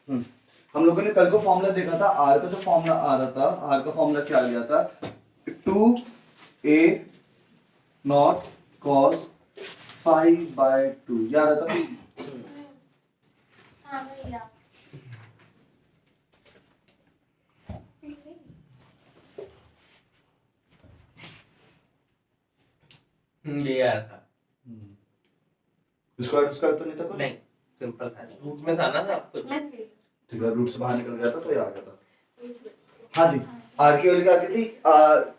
हम लोगों ने कल को फॉर्मूला देखा था, आर का जो फॉर्मूला आ रहा था, आर का फॉर्मूला क्या आ गया था, 2a नॉट कॉस 5/2 याद आता ना। हाँ भैया ये यार था स्क्वायर तो नहीं था कुछ, नहीं सिंपल था, रूट में था ना सब कुछ। ठीक है, रूट से बाहर निकल गया था तो ये आ गया था। हाँ जी, आर की वैल्यू क्या आती थी,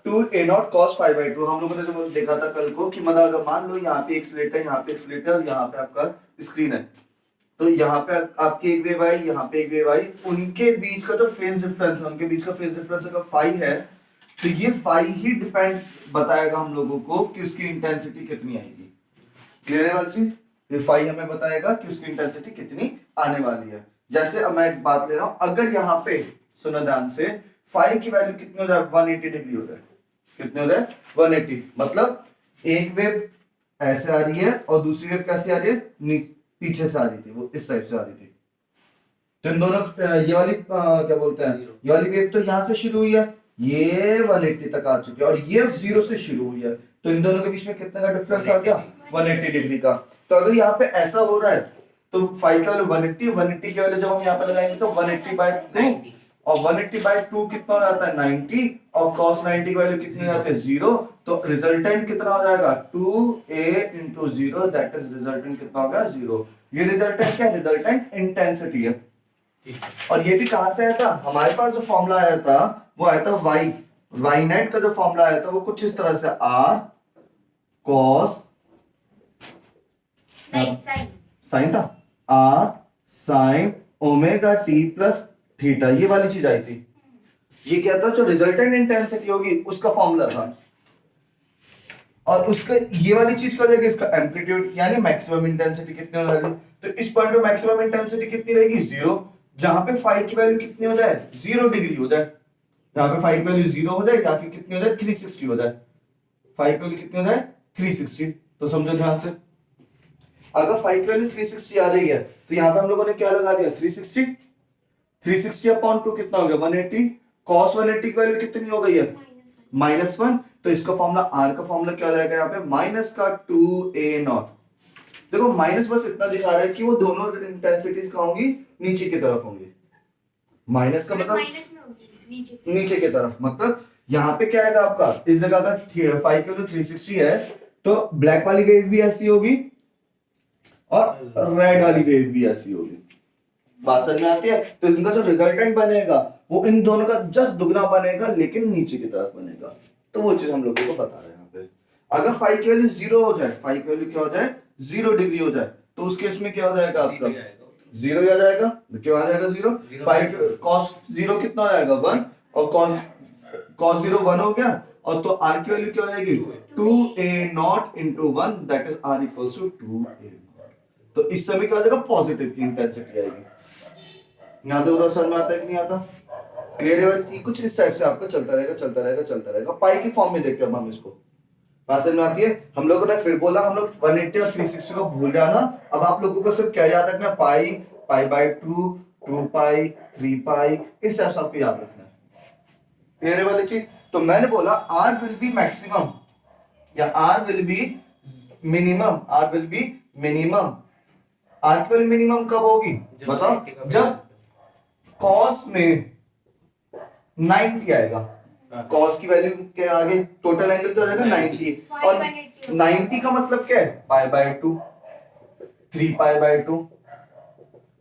2a0 cos 5/2। हम लोगों ने जो देखा था कल को कि मतलब अगर मान लो यहाँ पे एक स्लेट है, यहाँ पे एक स्लेट है और यहाँ पे आपका स्क्रीन है, तो यहाँ पे आपकी एक वेव आई, यहाँ पे एक वेव आई, उनके बीच का जो फेज डिफरेंस है, उनके बीच का फेज डिफरेंस अगर फाई है तो ये फाई ही डिपेंड बताएगा हम लोगों को कि उसकी इंटेंसिटी कितनी आएगी। क्लियर है वाली चीज, ये फाई हमें बताएगा कि उसकी इंटेंसिटी कितनी आने वाली है। जैसे अब मैं एक बात ले रहा हूं, अगर यहाँ पे सुनो ध्यान से, फाई की वैल्यू कितनी हो जाए, 180 डिग्री हो जाए, कितने हो जाए 180, मतलब एक वेव ऐसे आ रही है और दूसरी वेव कैसे आ रही है, पीछे से आ रही थी, वो इस साइड से आ रही थी, तो इन दोनों ये वाली क्या बोलते हैं, ये वाली वेव तो यहाँ से शुरू हुई है, ये 180 तक आ चुकी है और ये 0 से शुरू हुई है, तो इन दोनों के बीच में कितने का डिफरेंस आ गया, 180 डिग्री का। तो अगर यहाँ पे ऐसा हो रहा है तो फाई की वैल्यू 180 की वैल्यू जब हम यहाँ पे लगाएंगे तो 180/2 और 180/2 कितना हो जाता है 90 और cos 90 की वैल्यू कितनी आती है 0, तो रिजल्टेंट कितना हो जाएगा 2a into 0, that is resultant कितना होगा 0। ये रिजल्टेंट क्या है, रिजल्टेंट इंटेंसिटी है। और ये भी कहां से आया था, हमारे पास जो फॉर्मूला आया था वो आया था y नेट का जो फॉर्मूला आया था वो कुछ इस तरह से r cos साइन था, r sin omega t plus theta, ये वाली चीज आई थी। ये क्या था, जो रिजल्टेंट इंटेंसिटी होगी उसका फॉर्मूला था, और उसका ये वाली चीज क्या हो जाएगी, इसका एम्पलीट्यूड यानी मैक्सिमम इंटेंसिटी कितनी हो जाएगी। तो इस पॉइंट पे मैक्सिमम इंटेंसिटी कितनी रहेगी 0, जहां पे फाई की वैल्यू कितनी हो जाए 0 डिग्री हो जाए, जहां पे फाई की वैल्यू 0 हो जाए या फिर कितनी हो जाए 360 हो जाए, फाई की वैल्यू कितनी हो जाए 360। तो समझो ध्यान से, अगर फाई की वैल्यू 360 आ रही है तो यहाँ पे हम लोगों ने क्या लगा दिया 360/2 कितना हो गया 180, cos 180 की वैल्यू कितनी हो गई है -1, तो इसका फॉर्मूला आर का फॉर्मूला क्या हो जाएगा यहाँ पे माइनस का 2a0। देखो माइनस बस इतना दिखा रहा है कि वो दोनों इंटेंसिटीज कहाँ होंगी, नीचे की तरफ होंगी। माइनस का मतलब नीचे की तरफ, मतलब यहाँ पे क्या आएगा आपका, इस जगह का फाई की वैल्यू 360 है तो ब्लैक वाली वेव भी ऐसी होगी और रेड वाली वेव भी ऐसी होगी। बात समझ में आती है, तो इनका जो रिजल्टेंट बनेगा वो इन दोनों का जस्ट दुगना बनेगा लेकिन नीचे की तरफ बनेगा। तो वो चीज हम लोगों को बता रहे हैं यहाँ पे। अगर फाई की वैल्यू 0 हो जाए, फाई की वैल्यू क्या हो जाए 0 डिग्री हो जाए, तो उस केस में क्या हो जाएगा आपका 0 ही आ जाएगा। क्यों आ जाएगा 0, फाई cos 0 कितना हो जाएगा 1 और cos 0 1 हो गया, और तो r की वैल्यू क्या हो जाएगी 2a0 into 1, that is r equals to 2a0। तो इस समय क्या हो जाएगा पॉजिटिव की इंटेंसिटी आएगी। यहाँ से उधर समझ में आता है कि नहीं आता, क्लियर है वाली, कुछ इस टाइप से आपका चलता रहेगा। पाई की फॉर्म में देखते हैं हम इसको, बात समझ में आती है। हम लोगों ने फिर बोला हम लोग 180 और 360 को भूल जाना, अब आप लोगों को सिर्फ क्या याद रखना, पाई/2, 2 पाई, 3 पाई, इस टाइप से आपको याद रखना है, क्लियर है वाली चीज। तो मैंने बोला आर विल बी मैक्सिमम या r will be minimum, r will be minimum. R की वैल्यू मिनिमम कब होगी बताओ, जब कॉस में 90 आएगा, कॉस की वैल्यू के आगे टोटल एंगल क्या हो जाएगा 90, और 90 का मतलब क्या है पाई/2, 3 पाई/2,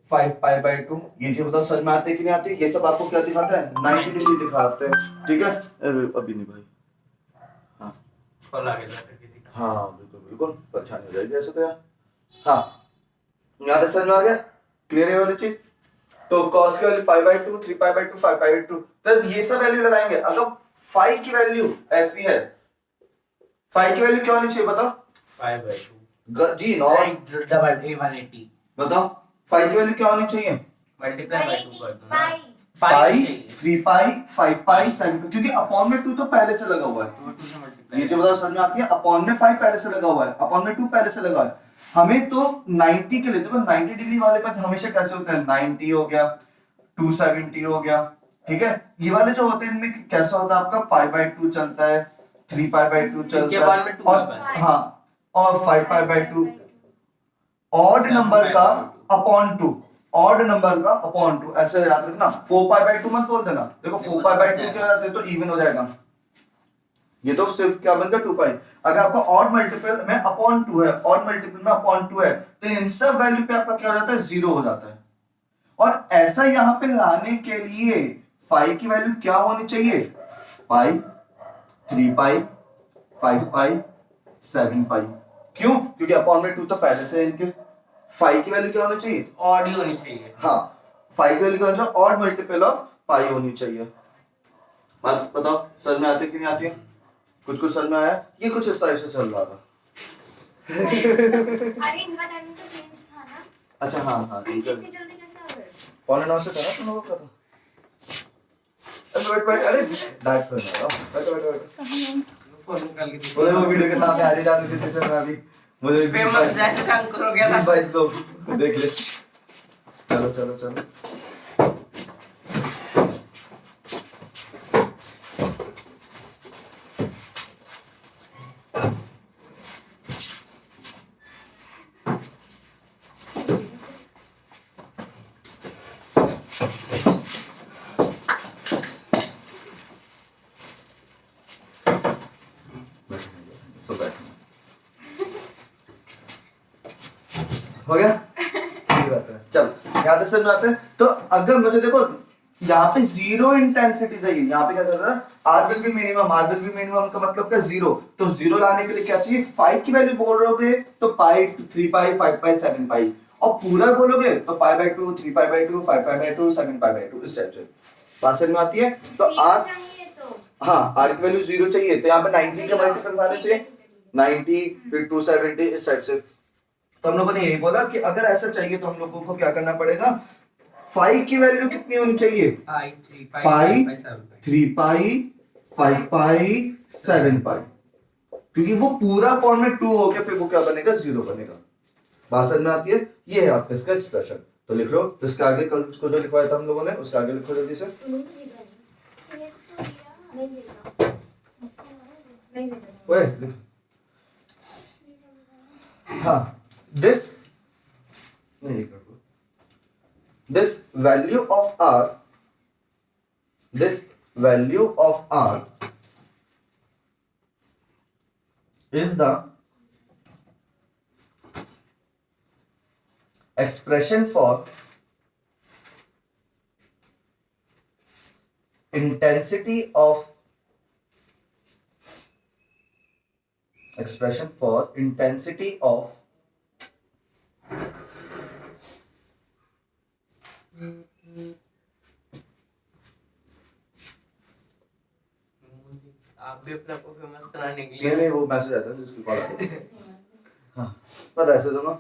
5 पाई/2। ये चीज बताओ समझ में आती है कि नहीं आती। ये सब आपको क्या दिखाता है 90 डिग्री दिखाते हैं, ठीक है। अभी नहीं भाई, हाँ हाँ बिल्कुल परेशानी हो जाएगी ऐसे तो यार। हाँ यहाँ समझ में आ गया, क्लियर है वाली चीज। तो cos की वैल्यू पाई/2, 3 पाई/2, 5 पाई/2, तब ये सब वैल्यू लगाएंगे। अगर फाई की वैल्यू ऐसी है, फाई की वैल्यू क्या होनी चाहिए बताओ 5/2 जी नो, डबल A180 बताओ फाई की वैल्यू क्या होनी चाहिए, मल्टीप्लाई बाय 2 कर दो ना, पाई, 3 पाई, 5 पाई, 7, क्योंकि अपॉन में 2 तो पहले से लगा हुआ है। तो 2 से मल्टीप्लाई, ये जो बताओ समझ में आती है, अपॉन में 5 पहले से लगा हुआ है, अपॉन में 2 पहले से लगा है। हमें तो 90 के लिए देखो 90 डिग्री वाले पर हमेशा कैसे होता है 90 हो गया, 270 हो गया। ठीक है, ये वाले जो होते हैं इनमें कैसा होता है आपका पाई बाय 2 चलता है, 3 पाई बाय 2 इनके चलता बाद है, में 2 और है बस। हाँ और 5 पाई बाय 2 ऑड नंबर का अपॉन 2, ऑड नंबर का अपॉन 2 ऐसे याद रखना। 4 पाई बाय 2 मत बोल देना, देखो 4 पाई बाय 2 क्या रहता है तो इवन हो जाएगा, ये तो सिर्फ क्या बनता है 2 पाई। अगर आपका ऑड मल्टीपल में अपॉन 2 है, ऑड मल्टीपल में अपॉन 2 है, तो इन सब वैल्यू पे आपका क्या हो जाता है, 0 हो जाता है। और ऐसा यहां पे लाने के लिए 5 की वैल्यू क्या होनी चाहिए, पाई, 3 पाई, 5 पाई, 7 पाई। क्यों, क्योंकि अपॉन में 2 तो पहले से है इनके। 5 की वैल्यू क्या होनी चाहिए, ऑड ही होनी चाहिए। हाँ 5 की वैल्यू क्या होनी चाहिए, ऑड मल्टीपल ऑफ पाई होनी चाहिए। बात बताओ समझ में आती है कि नहीं आती है, कुछ कुछ समझ में आया, ये कुछ इस टाइप से चल रहा था। अरे इनका टाइमिंग तो चेंज था ना, अच्छा हाँ हाँ ठीक है, इतनी जल्दी कैसे आ गए? 9:15 से था ना तुम लोगों का था। अरे बैठ, अरे डाइट कर रहा हूं, बैठ। फोन निकाल के बोले वो वीडियो के सामने आधी रात में जैसे मैं अभी मुझे फेमस जैसे अंकुर हो गया था। 22 लोग देख ले। चलो चलो चलो, तो बैठो। हो गया, ये बात है। चल यहाँ तक समझ में आते हैं। तो अगर मुझे देखो यहाँ पे जीरो इंटेंसिटी चाहिए, यहाँ पे क्या कर रहा है, r will be minimum, r will be minimum का मतलब क्या, जीरो। तो जीरो लाने के लिए क्या चाहिए, 5 की वैल्यू बोल रहे हो तो पाई, 3 पाई, 5 पाई, 7 पाई। और पूरा बोलोगे तो पाई by 2, 3 pi by 2, 5 pi by 2, 7 pi by 2, इस टाइप से बात समझ में आती है। तो आर, चाहिए तो हाँ आर की वैल्यू जीरो चाहिए, तो यहाँ पे 90 के मल्टीपल आने चाहिए, 90 फिर 270 इस टाइप से। तो हम लोगों ने यही बोला कि अगर ऐसा चाहिए तो हम लोगों को क्या करना पड़ेगा, 5 की वैल्यू कितनी होनी चाहिए, पाई 3 पाई, पाई 7 पाई। 3 पाई, 5 पाई, 7 पाई, क्योंकि वो पूरा पॉइंट में 2 हो गया, फिर वो क्या बनेगा, 0 बनेगा। बात समझ में आती है, ये है आपका इसका एक्सप्रेशन। तो लिख लो, तो इसके आगे कल उसको जो लिखवाया था हम लोगों ने उसके आगे लिखो जल्दी से। नहीं ओए लिख, हाँ दिस नहीं लिख रखो, this value of r, this value of r is the expression for intensity of, expression for intensity of आप भी अपने को फेमस कराने के नहीं लिए नहीं वो मैसेज आता है जिसकी कॉल आती है। हाँ पता ऐसे दोनों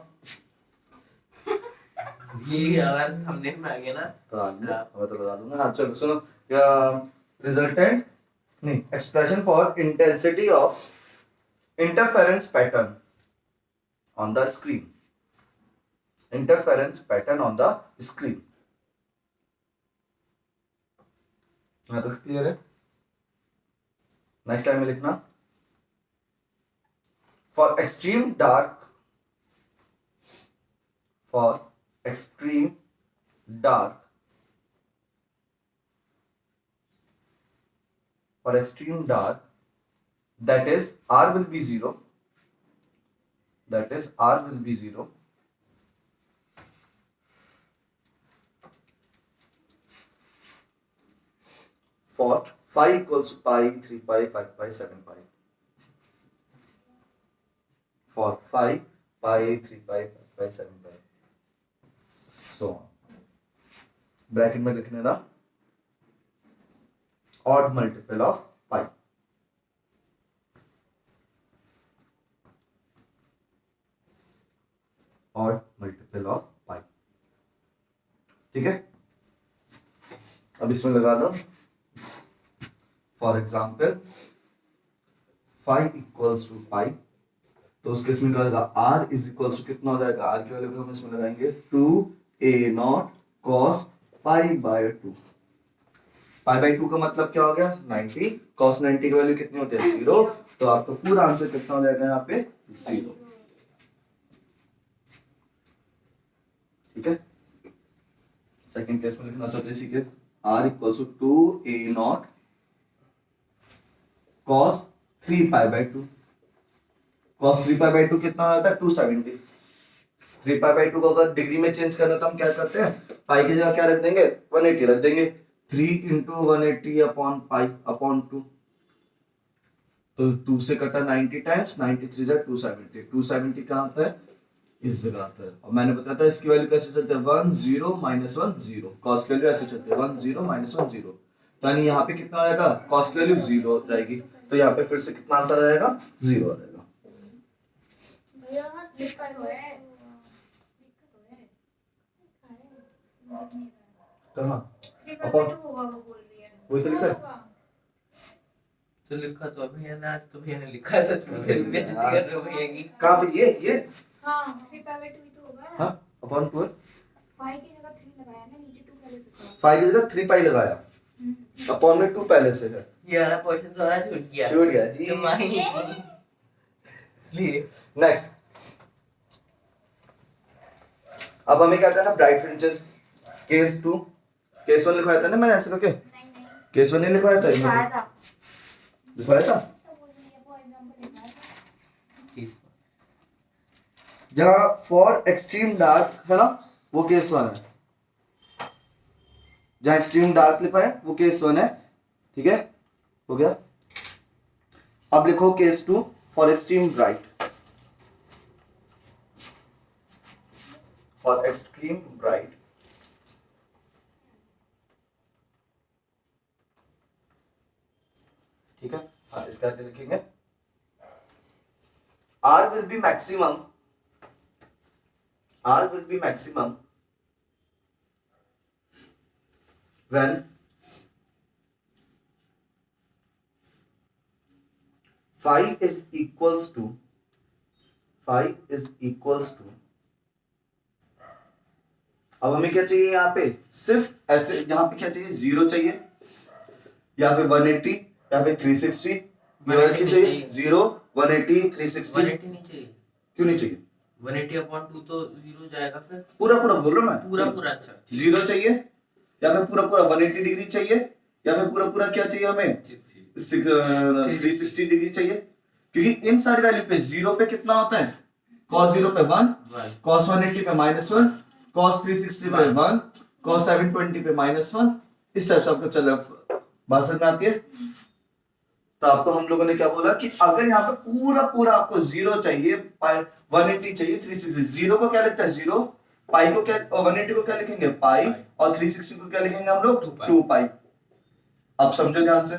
ये अगर थंबनेल में आ गया ना तो मैं तो लगा दूंगा। हाँ चलो सुनो, रिजल्टेंट नहीं, expression for intensity of interference pattern on the screen, interference pattern on the screen. हाँ तो क्लियर है, नेक्स्ट टाइम में लिखना, for extreme dark, for extreme dark, for extreme dark, that is R will be 0, that is R will be 0, for phi equals pi, 3 pi, 5 pi, 7 pi, for phi, pi, 3 pi, 5 pi, 7 pi, so on. Bracket में लिखने ना odd multiple of pi, odd multiple of pi, ठीक है। अब इसमें लगा दो, for example five equals to pi, तो उसके इसमें क्या होगा, r इज इक्वल्स टू कितना हो जाएगा, r की वैल्यू हम इसमें लगाएंगे 2a0 cos pi by 2। Pi by 2 का मतलब क्या हो गया 90। cos 90 की वैल्यू कितनी होती है 0। तो आपका पूरा आंसर कितना हो जाएगा यहाँ पे 0। ठीक है, सेकंड केस में लिखना चाहते हैं इसी के r equals to 2a0 cos 3 pi by 2। cos 3 pi by 2 कितना आता है 270। 3 पाई बाय 2 को अगर डिग्री में चेंज करना तो हम क्या करते हैं पाई की जगह क्या रख देंगे 180 रख देंगे। 3 इंटू 180 अपॉन पाई अपॉन 2। तो 2 से कटा 90 टाइम्स 93 जा 270। 270 कहाँ आता है इस जगह आता है। और मैंने बताया था इसकी वैल्यू कैसे चलते हैं 1 0 -1 0। कॉस की वैल्यू ऐसे चलती है 1 0 -1 0। तो यानी यहाँ पे कितना आएगा कॉस की वैल्यू 0 हो जाएगी। तो यहाँ पे फिर से कितना आंसर आ जाएगा 0 आ जाएगा। भैया हाथ लिखा है कहाँ 3 बाय 2 होगा वो बोल रही है। वही तो लिखा है। तो लिखा तो भैया ने आज तो भैया ने लिखा है सच में फिर बेइज्जती कर रहे हो भैया की। कहाँ पे ये हाँ 3 बाय 2 ही तो होगा। हाँ अपॉन 2 है। 5 की जगह 3 लगाया ना नीचे 2 पहले से था। 5 की जगह 3 पाई लगाया अपॉन में 2 पहले से है। ये वाला क्वेश्चन थोड़ा छूट गया जी। तो माही इसलिए नेक्स्ट अब हमें क्या करना ब्राइट फ्रिंजेस केस 2। केस 1 लिखवाया था ना मैंने ऐसे करके। नहीं केस 1 नहीं लिखवाया था लिखाया था। लिखवाया था तो वो एग्जांपल लिखा था। चीज जहाँ फॉर एक्सट्रीम डार्क है ना वो केस 1 है। जहाँ एक्सट्रीम डार्क लिखा है वो केस 1 है। ठीक है हो गया। अब लिखो case 2 for extreme bright. For extreme bright ठीक है। हाँ इसका आगे लिखेंगे R will be maximum when phi is equals to अब हमें क्या चाहिए यहाँ पे सिर्फ ऐसे यहाँ पे क्या चाहिए 0 चाहिए या फिर 180 या फिर 360 ये चीज चाहिए 0 180 360 180 नहीं चाहिए। क्यों नहीं चाहिए 180 अपॉन 2 तो 0 जाएगा फिर पूरा बोल रहा हूँ मैं पूरा अच्छा ठीक। 0 चाहिए या फिर पूरा 180 डिग्री चाहिए या फिर पूरा क्या चाहिए हमें 360 डिग्री चाहिए। क्योंकि इन सारी वैल्यू पे 0 पे कितना होता है cos 0 पे 1 cos 180 पे -1 cos 360 पे 1 cos 720 पे -1 इस टाइप से आपको चल बात समझ में आती है। तो आपको हम लोगों ने क्या बोला कि अगर यहाँ पे पूरा आपको 0 चाहिए 180 चाहिए 360 0 को क्या लिखता है 0 पाई को क्या 180 को क्या लिखेंगे पाई और 360 को क्या लिखेंगे हम लोग 2 पाई। अब समझो ध्यान से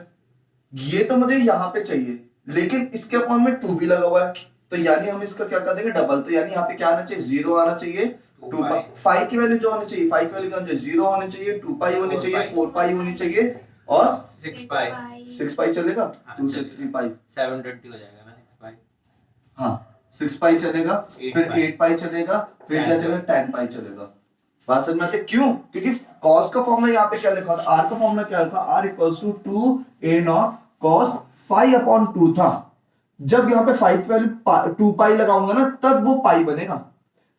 ये तो मुझे यहाँ पे चाहिए लेकिन इसके अपॉन में 2 भी लगा हुआ है तो यानी हम इसका क्या कर देंगे डबल। तो यानी यहाँ पे क्या आना चाहिए 0 आना चाहिए 2 पाई। फाई की वैल्यू जो होनी चाहिए फाई की वैल्यू क्या होनी चाहिए 0 होनी चाहिए 2 पाई होनी चाहिए 4 पाई होनी चाहिए और 6 पाई 6 पाई चलेगा 2 से 3 पाई 720 हो जाएगा ना 6 पाई। हाँ 6 पाई चलेगा फिर 8 पाई चलेगा फिर क्या चलेगा 10 पाई चलेगा। बात समझ में आती है क्यों क्योंकि cos का फॉर्मूला यहाँ पे क्या लिखा था r का फॉर्मूला क्या लिखा r equals to 2a0 cos phi upon 2 था। जब यहाँ पे फाई की वैल्यू 2 पाई लगाऊंगा ना तब वो पाई बनेगा।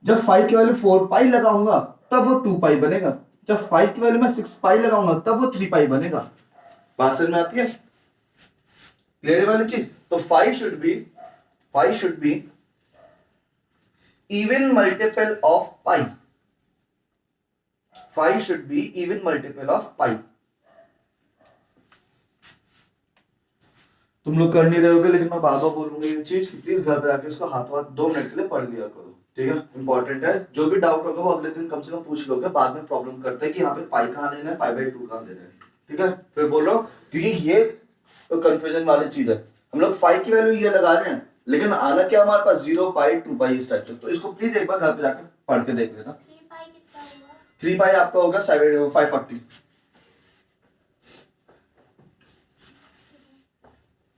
जब फाई की वैल्यू 4 पाई लगाऊंगा तब वो 2 पाई बनेगा। जब फाई की वैल्यू में 6 पाई लगाऊंगा तब वो 3 पाई बनेगा। बात समझ में आती है क्लियर है वाली चीज। तो phi should be even multiple of pi. Phi should be even multiple of pi. तुम लोग कर नहीं रहे होगे लेकिन मैं बार बार बोलूंगा ये चीज कि प्लीज घर पे आके इसको हाथों हाथ 2 मिनट के लिए पढ़ लिया करो। ठीक है इंपॉर्टेंट है। जो भी डाउट होगा वो अगले दिन कम से कम पूछ लोगे। बाद में प्रॉब्लम करते हैं कि यहाँ पे पाई कहाँ लेना है पाई बाई 2 कहाँ लेना है। ठीक है फिर बोलो क्योंकि ये कंफ्यूजन वाली चीज है। हम लोग फाई की वैल्यू ये लगा रहे हैं लेकिन आना क्या हमारे पास 0 पाई 2 पाई इस टाइप से। तो इसको प्लीज एक बार घर पे जाके पढ़ के देख लेना। 3 पाई कितना होगा 3 पाई आपका होगा 540।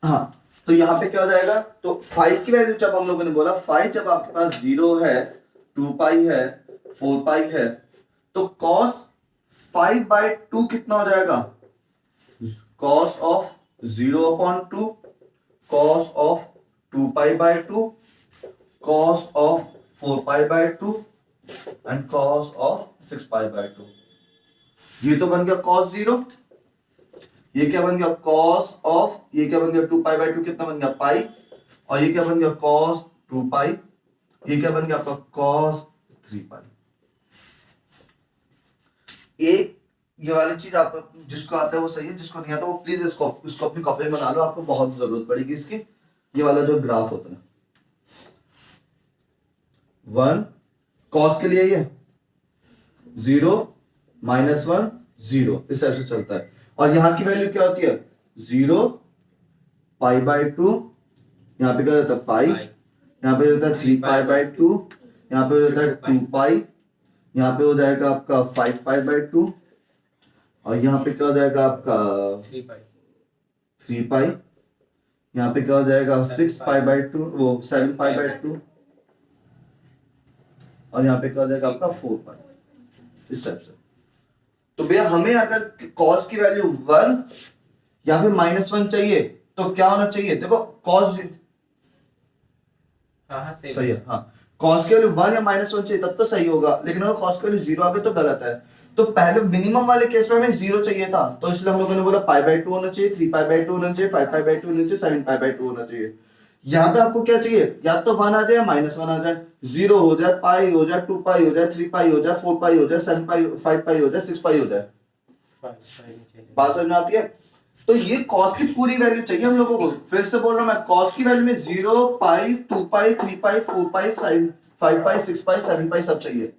हाँ तो यहाँ पे क्या हो जाएगा तो 5 की वैल्यू जब हम लोगों ने बोला 5 जब आपके पास 0 है 2 पाई है 4 पाई है तो cos 5/2 कितना हो जाएगा, cos of 0/2, cos of 2π/2, cos of 4π/2 and cos of 6π/2। ये तो बन गया कॉस 0, ये क्या बन गया कॉस ऑफ, ये क्या बन गया 2π/2 कितना बन गया पाई, और ये क्या बन गया कॉस 2π, ये क्या बन गया आपका कॉस 3π। एक ये वाली चीज आप जिसको आता है वो सही है, जिसको नहीं आता वो प्लीज इसको अपनी कॉपी में बना लो, आपको बहुत जरूरत पड़ेगी इसकी। ये वाला जो ग्राफ होता है 1 कॉस के लिए ये 0 -1 0 इस टाइप से चलता है, और यहाँ की वैल्यू क्या होती है 0 π/2, यहाँ पे क्या रहता है पाई, यहाँ पे रहता है 3π/2, यहाँ पे रहता है 2π, यहाँ पे हो जाएगा आपका 5π/2, और यहाँ पे क्या हो जाएगा आपका 3π, यहाँ पे क्या हो जाएगा 6π/2, वो 7π/2, और यहाँ पे क्या हो जाएगा आपका 4π, इस टाइप से। तो भैया हमें अगर cos की वैल्यू 1 या फिर -1 चाहिए तो क्या होना चाहिए, देखो cos सही है, हाँ cos की वैल्यू 1 या -1 चाहिए तब तो सही होगा, लेकिन अगर cos की वैल्यू 0 आ गई तो गलत है। तो पहले मिनिमम वाले केस में हमें 0 चाहिए था, तो इसलिए हम लोगों ने बोला π/2 होना चाहिए, 3π/2 होना चाहिए, 5π/2 होना चाहिए, 7π/2 होना चाहिए। यहाँ पे आपको क्या चाहिए, या तो 1 आ जाए या -1 आ जाए, 0 हो जाए, पाई हो जाए, 2π हो जाए, 3π हो जाए, 4π हो जाए, 7π 5π हो जाए, 6π हो जाए। बात समझ में आती है। तो ये cos की पूरी वैल्यू चाहिए हम लोगों को, फिर से बोल रहा हूं मैं, cos की वैल्यू में 0π 2π 3π 4π 5π 6π 7π सब चाहिए,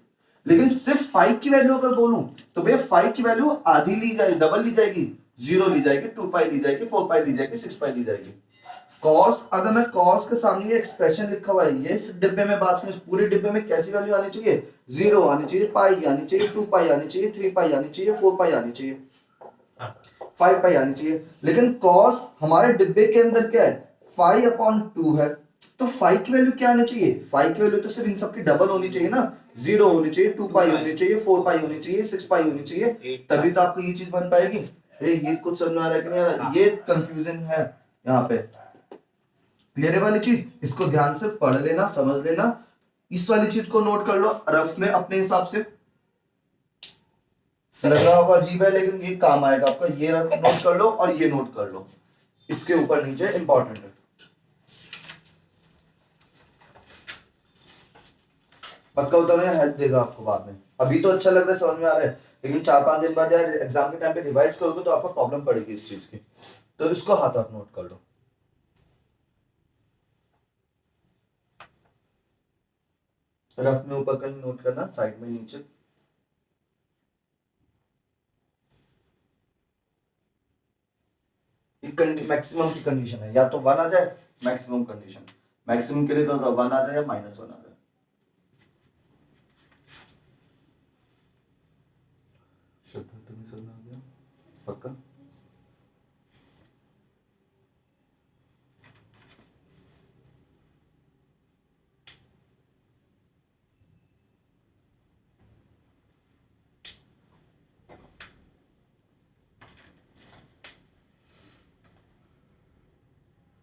लेकिन सिर्फ 5 की वैल्यू अगर बोलूं तो भैया 5 की वैल्यू आधी ली जाएगी, डबल ली जाएगी, 0 ली जाएगी, 2π ली जाएगी, 4π ली जाएगी, 6π ली जाएगी। cos, अगर मैं cos के सामने ये एक्सप्रेशन लिखा हुआ है, ये इस डिब्बे में बात करूं, इस पूरे डिब्बे में कैसी वैल्यू आनी चाहिए, 0 आनी चाहिए, पाई आनी चाहिए, 2π आनी चाहिए, 3π आनी चाहिए, 4π आनी चाहिए, 5π आनी चाहिए। लेकिन cos हमारे डिब्बे के अंदर क्या है 5/2 है, तो 5 की वैल्यू क्या आनी चाहिए, 5 की वैल्यू तो सिर्फ इन सबकी डबल होनी चाहिए ना, 0 होनी चाहिए, 2π होनी चाहिए, 4π होनी चाहिए, 6π होनी चाहिए, तभी तो आपको ये चीज बन पाएगी। ये कुछ समझ में आ रहा है कि नहीं आ रहा, ये कंफ्यूजन है यहाँ पे। क्लियर है वाली चीज, इसको ध्यान से पढ़ लेना, समझ लेना, इस वाली चीज को नोट कर लो रफ में अपने हिसाब से। लग रहा होगा अजीब है, लेकिन ये काम आएगा आपका, ये नोट कर लो और ये नोट कर लो, इसके ऊपर नीचे इंपॉर्टेंट है। पक्का उतरने हेल्प देगा आपको बाद में, अभी तो अच्छा लग रहा है, समझ में आ रहा है, लेकिन 4-5 दिन बाद यार एग्जाम के टाइम पे रिवाइज करोगे तो आपको प्रॉब्लम पड़ेगी इस चीज की, तो इसको हाथ हाथ नोट कर लो। रफ में ऊपर कहीं नोट करना, साइड में नीचे। मैक्सिमम की कंडीशन है, या तो 1 आ जाए, मैक्सिमम कंडीशन, मैक्सिमम के लिए तो 1 आ जाए या -1 आ जाए। पक्का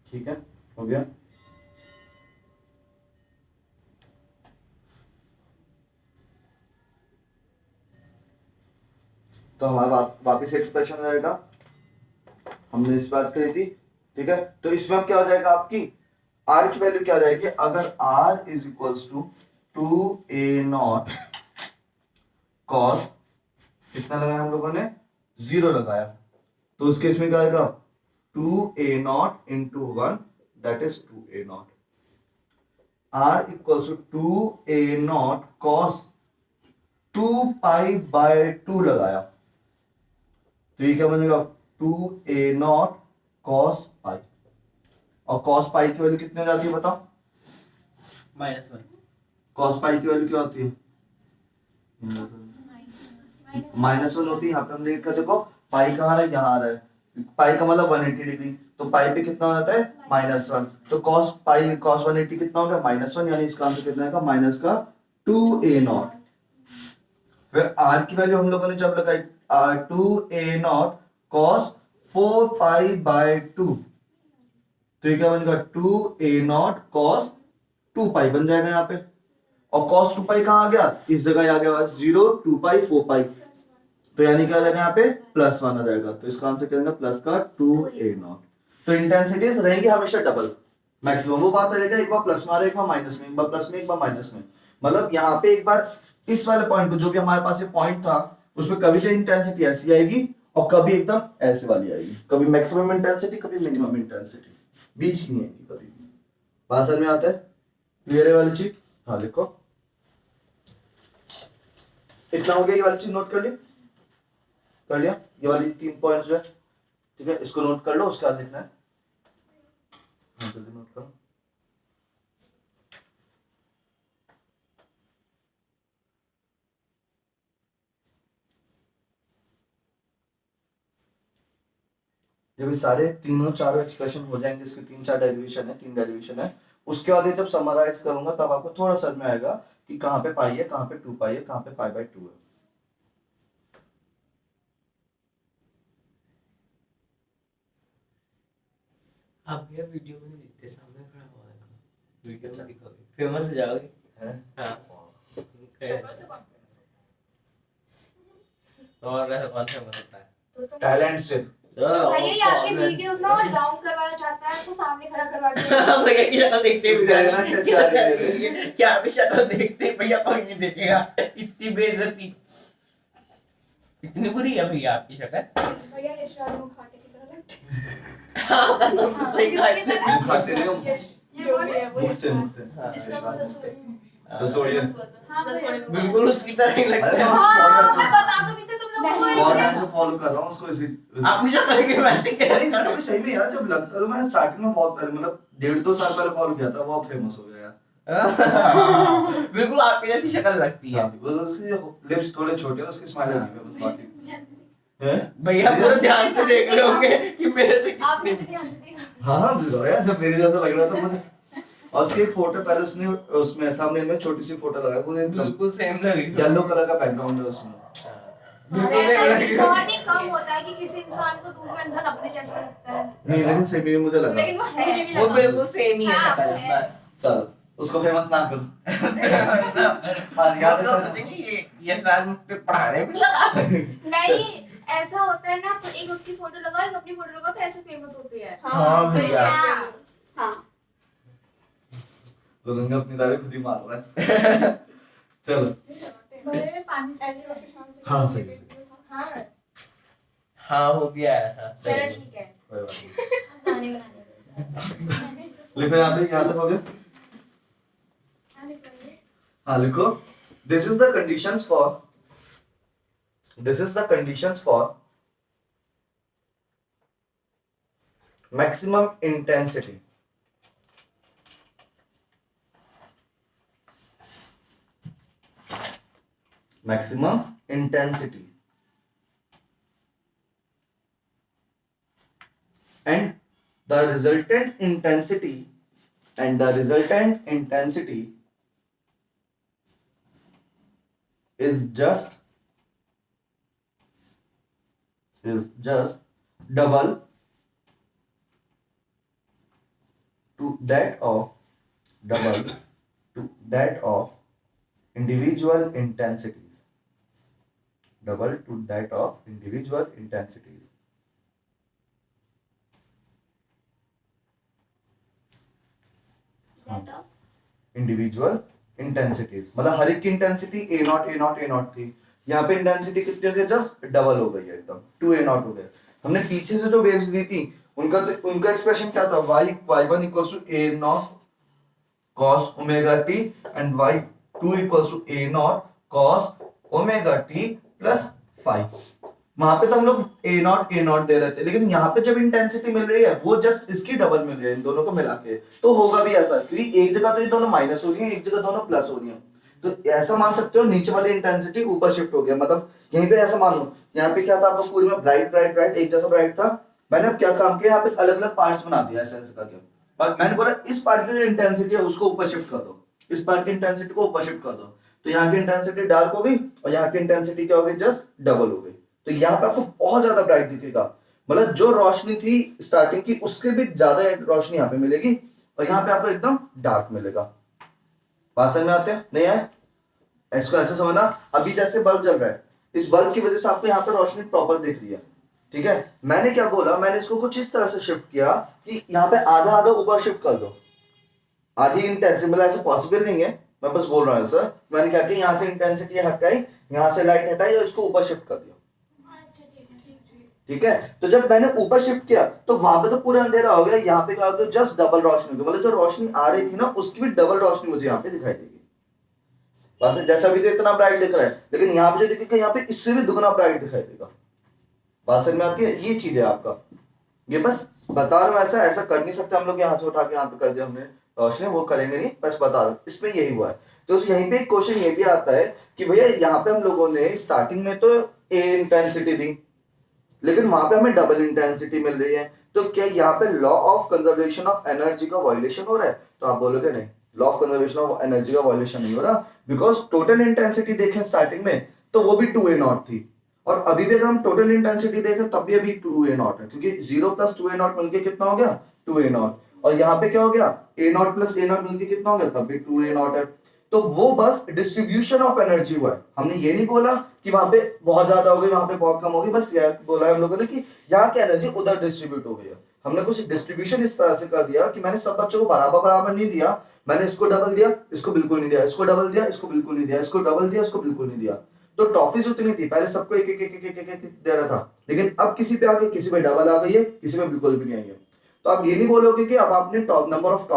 ठीक है, हो गया। तो हमारा वापिस एक्सप्रेशन रहेगा, हमने इस बात कही थी, ठीक है। तो इसमें क्या हो जाएगा, आपकी r की वैल्यू क्या आ जाएगी, अगर r is equals to 2a0 cos, कितना लगाया हम लोगों ने 0 लगाया, तो उस केस में क्या आएगा 2a0 into 1 that is 2a0, r equals to 2a0 cos 2π/2 लगाया, तो ये क्या बनेगा 2a0 cos π, और cos π की वैल्यू कितनी हो जाती है बताओ, -1। cos π की वैल्यू क्या होती है, -1 होती है। यहाँ पे हमने लिखा, देखो पाई कहाँ आ रहा है, यहाँ आ रहा है, पाई का मतलब 180 डिग्री, तो पाई पे कितना हो जाता है -1, तो cos पाई cos 180 कितना होगा -1, यानी इसका आंसर कितना आएगा -2a0। फिर r की वैल्यू हम लोगों ने जब लगाई 2a0 cos 4π/2। तो ये क्या बनेगा 2a0 cos 2π बन जाएगा यहाँ पे। और cos 2π कहाँ आ गया, इस जगह आ गया 0 2π 4π, तो यानी क्या आ जाएगा यहाँ पे +1 आ जाएगा। तो इसका आंसर क्या होगा प्लस का 2a0। तो इंटेंसिटीज रहेंगी हमेशा डबल मैक्सिमम। वो बात रहेगा एक बार प्लस में आ रहा है, एक बार माइनस में, एक बार प्लस में, एक बार माइनस में। मतलब यहाँ पे एक बार इस वाले पॉइंट को, जो भी हमारे पास ये पॉइंट था, उसमें कभी तो इंटेंसिटी ऐसी आएगी और कभी एकदम ऐसे वाली आएगी, कभी मैक्सिमम इंटेंसिटी, कभी मिनिमम इंटेंसिटी, बीच की नहीं आएगी कभी भी। बात समझ में आता है? क्लियर है वाली चीज? हाँ लिखो, इतना हो गया। ये वाली चीज नोट कर लिया, कर लिया ये वाली 3 पॉइंट जो है, ठीक है, इसको नोट कर लो। उसके बाद लिखना है, हाँ जल्दी नोट करो। जब ये सारे तीनों चारों एक्सप्रेशन हो जाएंगे, इसके 3-4 डेरिवेशन है, 3 डेरिवेशन है, उसके बाद ये जब समराइज करूंगा तब आपको थोड़ा समझ में आएगा कि कहाँ पे पाई है, कहाँ पे 2π है, कहाँ पे π/2 है। आप ये वीडियो में नहीं दिखते, सामने खड़ा हुआ है, वीडियो में दिखोगे, फेमस हो जाओगे। हैं? हाँ शक्ल से कौन फेमस और ऐसा कौन फेमस होता है? तो टैलेंट से। भैया ये आपके वीडियोस ना डाउन करवाना चाहता है तो सामने खड़ा करवा दीजिए। भैया की शक्ल देखते ही देखना क्या चाह रही है? क्या आपकी शक्ल देखते ही भैया कोई नहीं देखेगा। इतनी बेइज्जती, इतनी बुरी है भैया आपकी शक्ल। भैया ये शायद मुंह खाटे की तरह लगते हैं। हाँ कसम से सही किसकी बात तरह? है। मुंह खाते नहीं हो? ये जो भी है वो मुझसे मुझसे। हाँ, जिसका वो रसोई में। रसोई। हाँ बिल्कुल उसकी तरह ही लगता अरे है। हाँ मैं बता तो नहीं थे तुम लोगों को। और टाइम से फॉलो कर रहा हूँ उसको, इसी आपकी शक्ल के मैचिंग नहीं, कभी सही में यार, जब लगता है मैंने स्टार्टिंग में बहुत पहले, मतलब 1.5-2 साल पहले फॉलो किया था, वो अब फेमस हो गया यार। बिल्कुल आपकी जैसी शक्ल लगती है। बस उसकी लिप्स थोड़े छोटे हैं, उसकी स्माइल अजीब है, बस बाकी हैं? भैया पूरा ध्यान से देख रहे होंगे कि मेरे से आप कितनी कितने हंसते हैं। हाँ यार, जब मेरे जैसा लग रहा था मुझे। और उसकी एक फोटो पहले उसने उसमें थंबनेल में छोटी सी फोटो लगाई, वो बिल्कुल सेम लग रही है। येलो कलर का बैकग्राउंड है उसमें। बिल्कुल ऐसा सेम लग रही है। बहुत ही कम होता है कि किसी इंसान को दूसरा इंसान अपने जैसा लगता है, नहीं लेकिन सेम ही मुझे लगा। लेकिन वो है भी वो लगा। बिल्कुल सेम ही है हाँ, शक्ल, वो है। बस। चलो उसको फेमस ना करो। हाँ याद है तो सर। सोचेंगे ये शायद मुझ पे पढ़ाने भी लगा। नहीं ऐसा होता है ना, तो एक उसकी फोटो लगाओ, एक अपनी फोटो लगाओ, तो ऐसे फेमस होती है। हाँ, सही भैया। है। हाँ तो रंगा अपनी दाढ़ी खुद ही मार रहा है। चलो बड़े में पानी से ऐसे वैसे शाम से। हाँ, सही है। हाँ हाँ हो भी आया था। चलो ठीक है। कोई बात नहीं। खाने बनाने दो। लिखो यहाँ पे, यहाँ तक हो गया। खाने बनाने। हाँ लिखो, this is the conditions for, this is the conditions for maximum intensity, maximum intensity and the resultant intensity is just double to that of individual intensities, double to that of individual intensities. That of individual intensities, मतलब हर एक की intensity A0 थी, यहाँ पे intensity कितनी हो गई, just double हो गई है, एकदम 2A0 हो गया। हमने पीछे से जो वेव्स दी थी उनका एक्सप्रेशन क्या था, y1 equals to A0 cos omega t and y2 equals to A0 cos omega t plus phi. वहां पे तो हम लोग A0 दे रहे थे, लेकिन यहाँ पे जब इंटेंसिटी मिल रही है वो जस्ट इसकी डबल मिल रही है, इन दोनों को मिला के। तो होगा भी ऐसा, क्योंकि एक जगह तो ये दोनों माइनस हो रही है, एक जगह दोनों प्लस हो रही है। तो ऐसा मान सकते हो नीचे वाली इंटेंसिटी ऊपर शिफ्ट हो गया, मतलब यहीं पे ऐसा मानो, यहाँ पे क्या था आपको पूरी में ब्राइट एक जैसा ब्राइट था, मैंने अब क्या काम किया, यहाँ पे अलग अलग पार्ट्स बना दिया ऐसे ऐसे करके, और मैंने बोला इस पार्ट की जो इंटेंसिटी है उसको ऊपर शिफ्ट कर दो, इस पार्ट की इंटेंसिटी को ऊपर शिफ्ट कर दो, तो यहाँ की इंटेंसिटी डार्क हो गई और यहाँ की इंटेंसिटी क्या हो गई, जस्ट डबल हो गई। तो यहाँ पे आपको बहुत ज्यादा ब्राइट दिखेगा, मतलब जो रोशनी थी स्टार्टिंग की उसके भी ज्यादा रोशनी यहाँ पे मिलेगी, और यहाँ पे आपको एकदम डार्क मिलेगा। बात समझ में आते हैं नहीं आए? इसको ऐसे समझना, अभी जैसे बल्ब जल रहा है, इस बल्ब की वजह से आपको यहाँ पे रोशनी प्रॉपर दिख रही है, ठीक है। मैंने क्या बोला, मैंने इसको कुछ इस तरह से शिफ्ट किया कि यहाँ पे आधा आधा ऊपर शिफ्ट कर दो, आधी इंटेंसिटी, मतलब ऐसे पॉसिबल नहीं है, मैं बस बोल रहा हूँ सर। मैंने क्या किया, यहाँ से इंटेंसिटी हटाई, यहाँ से लाइट हटाई और इसको ऊपर शिफ्ट कर दिया, अच्छा ठीक है, ठीक ठीक है। तो जब मैंने ऊपर शिफ्ट किया तो वहां पे तो पूरा अंधेरा हो गया, यहाँ पे क्या होगा, जस्ट डबल रोशनी होगी, मतलब जो रोशनी आ रही थी ना उसकी भी डबल रोशनी मुझे यहाँ पे दिखाई देगी। बस जैसा भी तो इतना ब्राइट दिख रहा है, लेकिन यहाँ पे जो दिखेगा यहाँ पे इससे भी दुगना ब्राइट दिखाई देगा। बात समझ में आती है? ये चीज है आपका, ये बस बता रहा हूँ, ऐसा ऐसा कर नहीं सकते हम लोग, यहाँ से उठा के यहाँ पे कर दिया हमने रोशनी, वो करेंगे नहीं, बस बता रहा हूँ इसमें यही हुआ है। तो यहीं पे एक क्वेश्चन ये भी आता है कि भैया यहाँ पे हम लोगों ने स्टार्टिंग में तो ए इंटेंसिटी दी, लेकिन वहां पे हमें डबल इंटेंसिटी मिल रही है, तो क्या यहाँ पे law of conservation of energy का वायलेशन हो रहा है? तो आप बोलोगे नहीं, law of conservation of energy का वायलेशन नहीं हो रहा, बिकॉज टोटल इंटेंसिटी देखें स्टार्टिंग में तो वो भी 2a0 थी, और अभी भी अगर हम टोटल इंटेंसिटी देखें तब भी अभी 2a0 है, क्योंकि 0 प्लस 2a0 मिलके कितना हो गया 2a0, और यहाँ पे क्या हो गया a0 प्लस a0 मिलके कितना हो गया, तब भी 2a0 है। तो वो बस डिस्ट्रीब्यूशन ऑफ एनर्जी हुआ है, हमने ये नहीं बोला कि वहां पे बहुत ज्यादा हो गई वहां पे बहुत कम हो गई, बस ये बोला है हम लोगों ने कि यहाँ की एनर्जी उधर डिस्ट्रीब्यूट हो गई है। हमने कुछ डिस्ट्रीब्यूशन इस तरह से कर दिया कि मैंने सब बच्चों को बराबर बराबर नहीं दिया, मैंने इसको डबल दिया, इसको बिल्कुल नहीं दिया, इसको डबल दिया, इसको बिल्कुल नहीं दिया, इसको डबल दिया, इसको बिल्कुल नहीं दिया। तो टॉफीज उतनी थी, पहले सबको एक एक एक एक एक एक दे रहा था, लेकिन अब किसी पे आके किसी पे डबल आ गई है, किसी पे बिल्कुल भी नहीं आई है। तो आप ये नहीं बोलोगे कि अब आपने नंबर ऑफ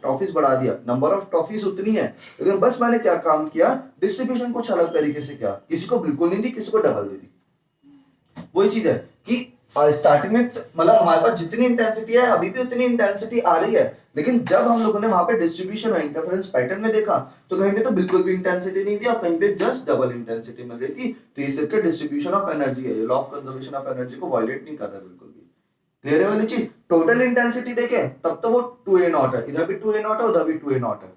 टॉफीज बढ़ा दिया, नंबर ऑफ टॉफीज उतनी है, लेकिन बस मैंने क्या काम किया, डिस्ट्रीब्यूशन कुछ अलग तरीके से किया, किसी को बिल्कुल नहीं दी, किसी को डबल दे दी। वही चीज है कि स्टार्टिंग में मतलब हमारे पास जितनी इंटेंसिटी है अभी भी उतनी इंटेंसिटी आ रही है, लेकिन जब हम लोगों ने वहां पे डिस्ट्रीब्यूशन और इंटरफेरेंस पैटर्न में देखा तो कहीं पे तो बिल्कुल भी इंटेंसिटी नहीं थी और कहीं पे जस्ट डबल इंटेंसिटी मिल रही थी। तो ये सिर्फ डिस्ट्रीब्यूशन ऑफ एनर्जी है, law of conservation of energy को वायलेट नहीं कर रहा बिल्कुल भी। क्लियर है वाली चीज? टोटल इंटेंसिटी देखें तब तो वो 2a0 है, इधर भी 2a0 है, उधर भी 2a0 है।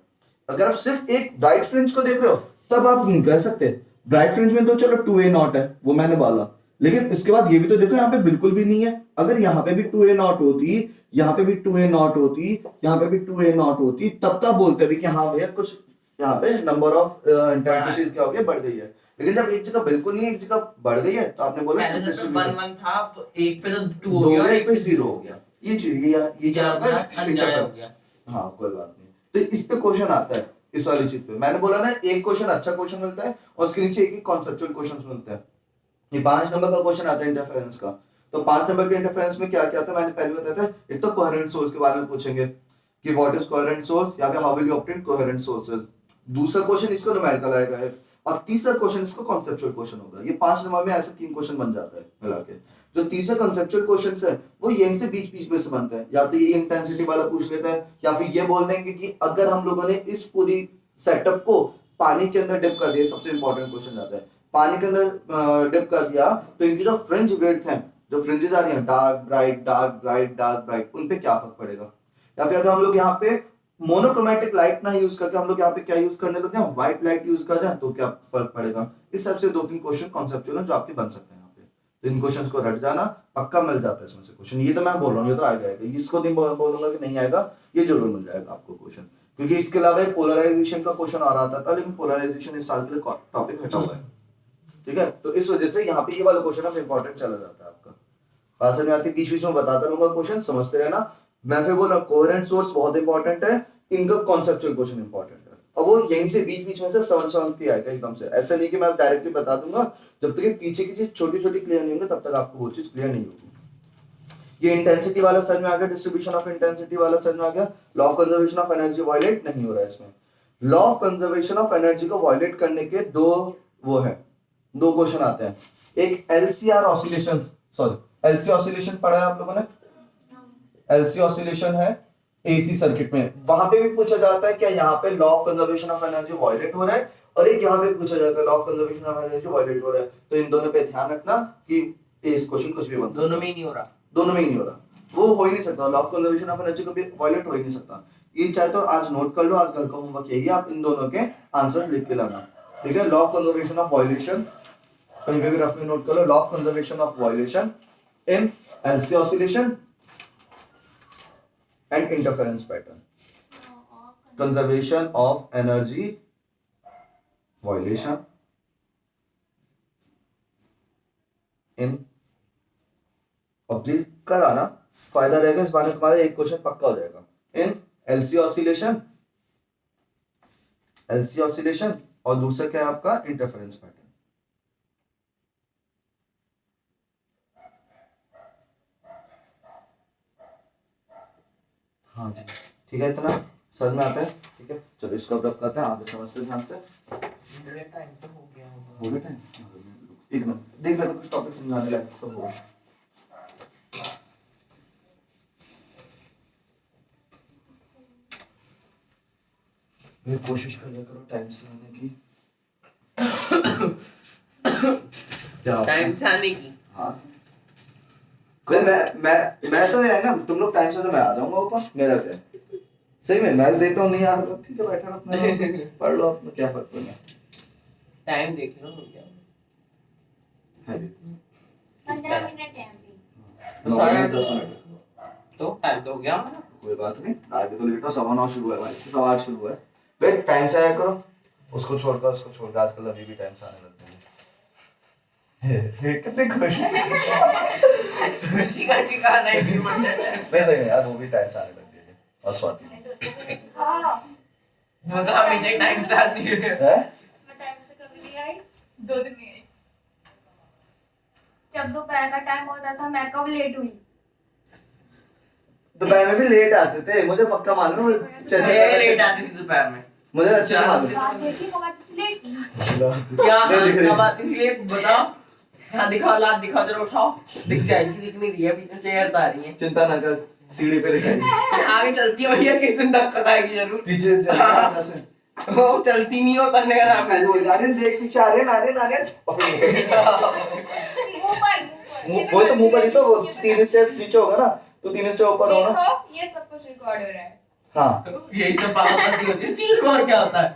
अगर आप सिर्फ एक ब्राइट फ्रिंज को देख रहे हो तब आप नहीं कह सकते, ब्राइट फ्रिंज में तो चलो 2a0 है, वो मैंने बोला, लेकिन इसके बाद ये भी तो देखो यहाँ पे बिल्कुल भी नहीं है। अगर यहाँ पे भी 2a0 होती, यहाँ पे भी 2a0 होती, यहाँ पे भी 2a0 होती, तब तब बोलते भी कि हाँ भैया कुछ यहाँ पे नंबर ऑफ इंटेंसिटीज क्या हो गया, बढ़ गई है। लेकिन जब एक जगह बिल्कुल नहीं है, एक जगह बढ़ गई है, तो आपने बोला पहले जब 1 था तो एक पे तो 2 हो दो गया और एक एक पे पे 0 हो गया। ये चीज ये चार आपका अन्याय हो गया। हाँ कोई बात नहीं। तो इस पे क्वेश्चन आता है, इस वाली चीज पे मैंने बोला ना एक क्वेश्चन अच्छा क्वेश्चन मिलता है और उसके नीचे एक कॉन्सेप्चुअल क्वेश्चन मिलता है। ये 5 नंबर का क्वेश्चन आता है इंटरफेरेंस का। तो 5 नंबर के इंटरफेरेंस में क्या क्या था मैंने पहले बताया था। एक तो कोहेरेंट सोर्स के बारे में पूछेंगे कि व्हाट इज कोहेरेंट सोर्स या फिर how will you obtain coherent sources. दूसरा क्वेश्चन इसको न्यूमेरिकल आएगा है और तीसरा क्वेश्चन इसको कॉन्सेप्चुअल क्वेश्चन होगा। ये 5 नंबर में ऐसे 3 क्वेश्चन बन जाता है मिला के। जो तीसरा कॉन्सेप्चुअल क्वेश्चन है वो यहीं से बीच बीच में से बनता है। या तो ये इंटेंसिटी वाला पूछ लेता है या फिर ये बोल देंगे कि अगर हम लोगों ने इस पूरी सेटअप को पानी के अंदर डिप कर दिया, सबसे इंपॉर्टेंट क्वेश्चन आता है, पानी के अंदर डिप कर दिया तो इनकी जो फ्रिंज विड्थ है, जो फ्रिंजेस आ रही हैं dark bright dark bright dark bright, उन पे क्या फर्क पड़ेगा। या फिर अगर हम लोग यहाँ पे मोनोक्रोमेटिक लाइट ना यूज करके हम लोग यहाँ पे क्या यूज करने लगे हैं, व्हाइट लाइट यूज कर रहे हैं, तो क्या फर्क पड़ेगा। इस सबसे 2-3 क्वेश्चन कॉन्सेप्चुअल है जो आपके बन सकते हैं यहाँ पे। तो इन क्वेश्चन को रट जाना, पक्का मिल जाता है इसमें से क्वेश्चन। ये तो मैं बोल रहा हूँ ये तो आ जाएगा, इसको नहीं बोलूंगा कि नहीं आएगा, ये जरूर मिल जाएगा आपको क्वेश्चन। क्योंकि इसके अलावा पोलराइजेशन का क्वेश्चन आ रहा था लेकिन पोलराइजेशन इस साल के लिए टॉपिक हटा हुआ है, ठीक है। तो इस वजह से यहाँ पे ये वाला क्वेश्चन अब इंपॉर्टेंट चला जाता है आपका। बात समझ में आती है? बीच बीच में बताता रहूंगा क्वेश्चन, समझते रहना। मैं फिर बोला कोहेरेंट सोर्स बहुत इंपॉर्टेंट है, इनका कॉन्सेप्चुअल क्वेश्चन इंपॉर्टेंट है। अब वो यहीं से बीच बीच में से समझ के आएगा एकदम से। ऐसा नहीं कि मैं डायरेक्टली बता दूंगा, जब तक पीछे की चीज छोटी छोटी क्लियर नहीं होंगी तब तक आपको वो चीज क्लियर नहीं होगी। ये इंटेंसिटी वाला समझ में आ गया, डिस्ट्रीब्यूशन ऑफ इंटेंसिटी वाला समझ में आ गया। Law of conservation of energy violate नहीं हो रहा है इसमें। Law of conservation of energy को वायलेट करने के दो क्वेश्चन आते हैं। एक LCR oscillation, sorry LC oscillation पढ़ा है आप लोगों ने। एलसी ऑसिलेशन है एसी सर्किट में, वहां पे भी पूछा जाता है क्या यहाँ पे law of conservation of energy violate हो रहा है, और एक यहाँ पे पूछा जाता है law of conservation of energy violate हो रहा है। तो इन दोनों पे ध्यान रखना कि इस क्वेश्चन कुछ भी बन सकता है। दोनों में ही नहीं हो रहा, दोनों में ही नहीं हो रहा, वो हो ही नहीं सकता। Law of conservation of energy को भी वायलेट हो ही नहीं सकता। ये चाहे तो आज नोट कर लो, आज घर का होमवर्क यही है, आप इन दोनों के आंसर लिख के लाना, ठीक है। Law of conservation of violation कहीं पे भी रफली नोट करो, law of conservation of vibration in LC oscillation and interference pattern. Conservation of energy vibration in, और प्लीज कर आना, फायदा रहेगा इस बार में, तुम्हारा एक क्वेश्चन पक्का हो जाएगा. इन एलसी ऑसिलेशन और दूसरा क्या है आपका इंटरफेरेंस पैटर्न. हाँ जी ठीक है, इतना समझ में आता है. ठीक है चलो इसको अब रब करते हैं, आगे समझते हैं ध्यान से. टाइम तो हो गया होगा। हो गया टाइम, एक मिनट देख लेते कुछ टॉपिक समझाने लायक तो होगा. फिर कोशिश कर लिया करो टाइम से आने की. क्या टाइम से आने की। हाँ कोई मैं तो है ना, तुम लोग टाइम से तो मैं आ जाऊंगा ऊपर, मेरा क्या है. सही में मैं देखता हूँ नहीं आ रहा, ठीक है बैठा रहो अपना पढ़ लो अपना, क्या फर्क पड़ना. टाइम देख लो हो गया। है भी 15 मिनट है अभी। 9 मिनट 10 मिनट तो टाइम तो हो गया हमारा। कोई बात नहीं, आगे तो लेट हो, 9:15 शुरू है भाई, 8:15 शुरू है. भाई टाइम से आया करो, उसको छोड़कर आजकल अभी भी टाइम से आने लगते हैं. कितने खुश हैं. खुशी का ठिकाना है फिर मंडल। नहीं सही है यार, वो भी टाइम से आने लगती है और स्वाति हाँ वो तो हमेशा टाइम से आती है। है. मैं टाइम से कभी नहीं आई, 2 दिन नहीं आई. जब दोपहर का टाइम होता था मैं कब लेट हुई. दोपहर में भी लेट आते थे, मुझे पक्का मालूम है. मैं लेट आती थी दोपहर में। मुझे अच्छे से मालूम है. बात देखी कब आती थी लेट. क्या कब आती थी लेट बताओ। हाँ दिखाओ, लात दिखाओ, जरा उठाओ, दिख जाएगी, दिख नहीं रही है, बीच में चेयर्स आ रही हैं। चिंता ना कर, सीढ़ी पे दिखाई आगे चलती है भैया, किस दिन धक्का खाएगी जरूर। पीछे से वो चलती नहीं हो करने का नाम है। ऐसे बोल रहे देख पीछे आ रहे और फिर मुंह पर वो तो मुंह पर ही, तो वो 3 स्टेप्स नीचे होगा ना, तो 3 स्टेप ऊपर होगा. ये सब कुछ रिकॉर्ड हो रहा है. हाँ यही तो पागलपंती होती है, इसकी शुरुआत क्या होता है।